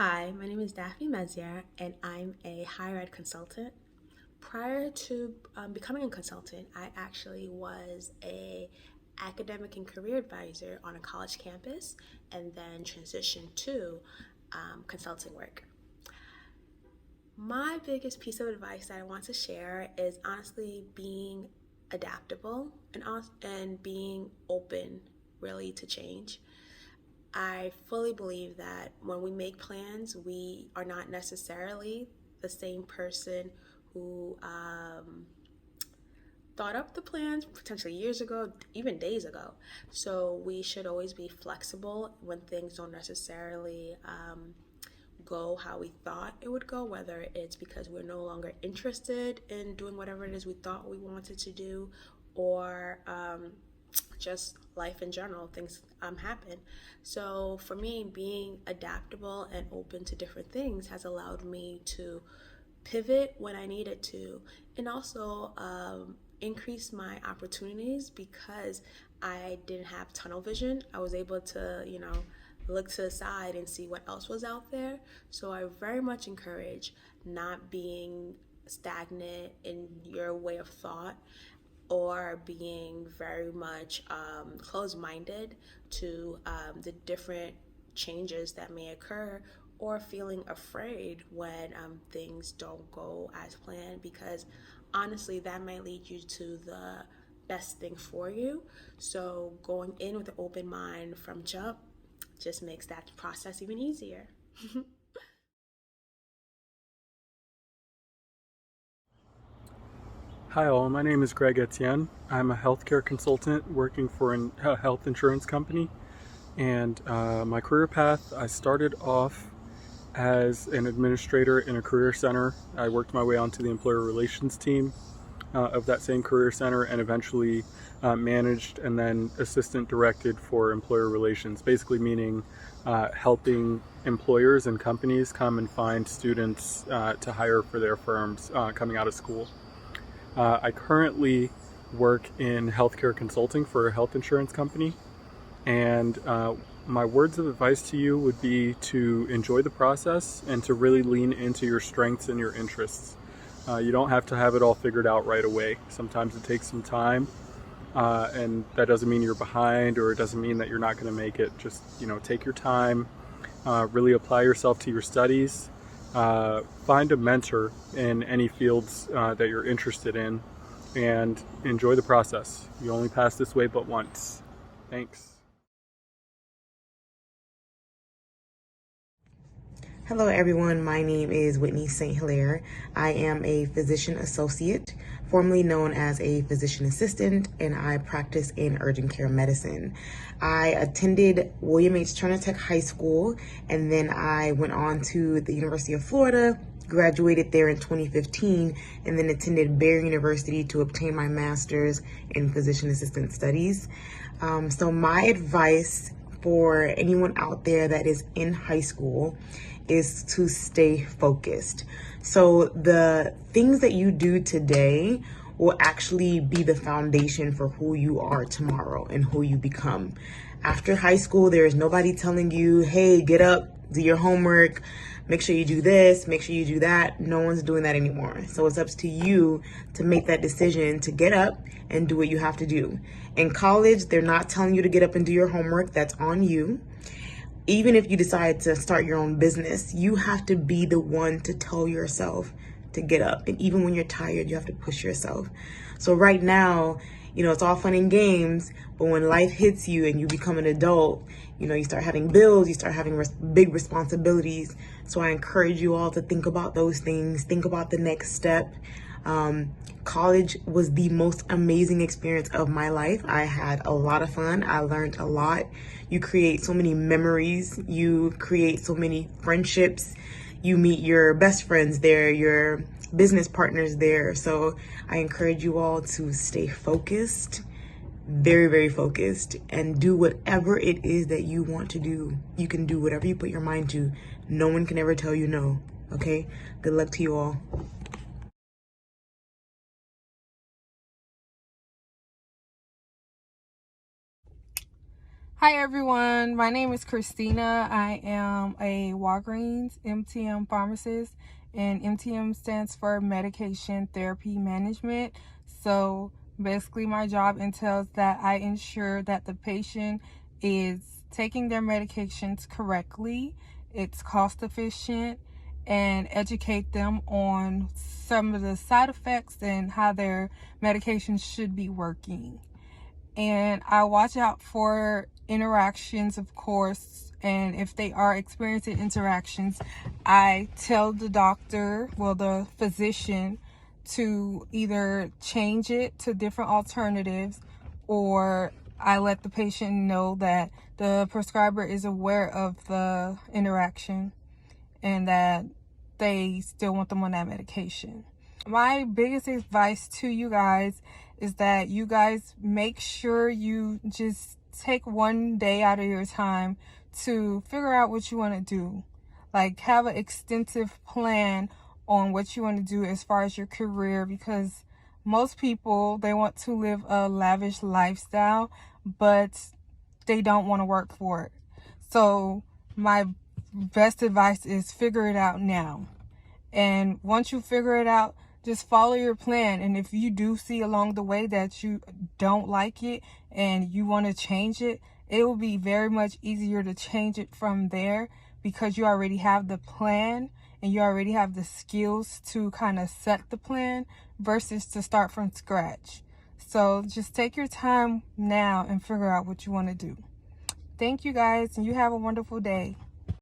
Hi, my name is Daphne Mezier, and I'm a higher ed consultant. Prior to becoming a consultant, I actually was a academic and career advisor on a college campus, and then transitioned to consulting work. My biggest piece of advice that I want to share is honestly being adaptable and being open, really, to change. I fully believe that when we make plans, we are not necessarily the same person who thought up the plans potentially years ago, even days ago. So we should always be flexible when things don't necessarily go how we thought it would go, whether it's because we're no longer interested in doing whatever it is we thought we wanted to do, or just life in general, things happen. So for me, being adaptable and open to different things has allowed me to pivot when I needed to, and also increase my opportunities because I didn't have tunnel vision. I was able to, look to the side and see what else was out there. So I very much encourage not being stagnant in your way of thought or being very much closed minded to the different changes that may occur, or feeling afraid when things don't go as planned, because honestly, that might lead you to the best thing for you. So, going in with an open mind from jump just makes that process even easier. Hi, all. My name is Greg Etienne. I'm a healthcare consultant working for a health insurance company. And my career path, I started off as an administrator in a career center. I worked my way onto the employer relations team of that same career center and eventually managed and then assistant directed for employer relations, basically meaning helping employers and companies come and find students to hire for their firms coming out of school. I currently work in healthcare consulting for a health insurance company, and my words of advice to you would be to enjoy the process and to really lean into your strengths and your interests. You don't have to have it all figured out right away. Sometimes it takes some time, and that doesn't mean you're behind, or it doesn't mean that you're not going to make it. Just take your time, really apply yourself to your studies. Find a mentor in any fields that you're interested in, and enjoy the process. You only pass this way but once. Thanks. Hello, everyone. My name is Whitney St. Hilaire. I am a physician associate, formerly known as a physician assistant, and I practice in urgent care medicine. I attended William H. Turner Tech High School, and then I went on to the University of Florida, graduated there in 2015, and then attended Baylor University to obtain my master's in physician assistant studies. So my advice for anyone out there that is in high school is to stay focused. So the things that you do today will actually be the foundation for who you are tomorrow and who you become. After high school, there is nobody telling you, hey, get up, do your homework, make sure you do this, make sure you do that. No one's doing that anymore. So it's up to you to make that decision to get up and do what you have to do. In college, they're not telling you to get up and do your homework. That's on you. Even if you decide to start your own business, you have to be the one to tell yourself to get up. And even when you're tired, you have to push yourself. So right now, it's all fun and games, but when life hits you and you become an adult, you start having bills, you start having big responsibilities. So I encourage you all to think about those things, think about the next step. College was the most amazing experience of my life. I had a lot of fun. I learned a lot. You create so many memories. You create so many friendships. You meet your best friends there, your business partners there. So I encourage you all to stay focused, very, very focused, and do whatever it is that you want to do. You can do whatever you put your mind to. No one can ever tell you no. Okay? Good luck to you all. Hi everyone, my name is Christina. I am a Walgreens MTM pharmacist, and MTM stands for Medication Therapy Management. So basically my job entails that I ensure that the patient is taking their medications correctly, it's cost efficient, and educate them on some of the side effects and how their medications should be working. And I watch out for interactions, of course, and if they are experiencing interactions, I tell the doctor, well, the physician, to either change it to different alternatives, or I let the patient know that the prescriber is aware of the interaction and that they still want them on that medication. My biggest advice to you guys is that you guys make sure you just take one day out of your time to figure out what you want to do. Like, have an extensive plan on what you want to do as far as your career, because most people, they want to live a lavish lifestyle, but they don't want to work for it. So my best advice is figure it out now. And once you figure it out, just follow your plan. And if you do see along the way that you don't like it and you want to change it, it will be very much easier to change it from there, because you already have the plan and you already have the skills to kind of set the plan versus to start from scratch. So just take your time now and figure out what you want to do. Thank you guys, and you have a wonderful day.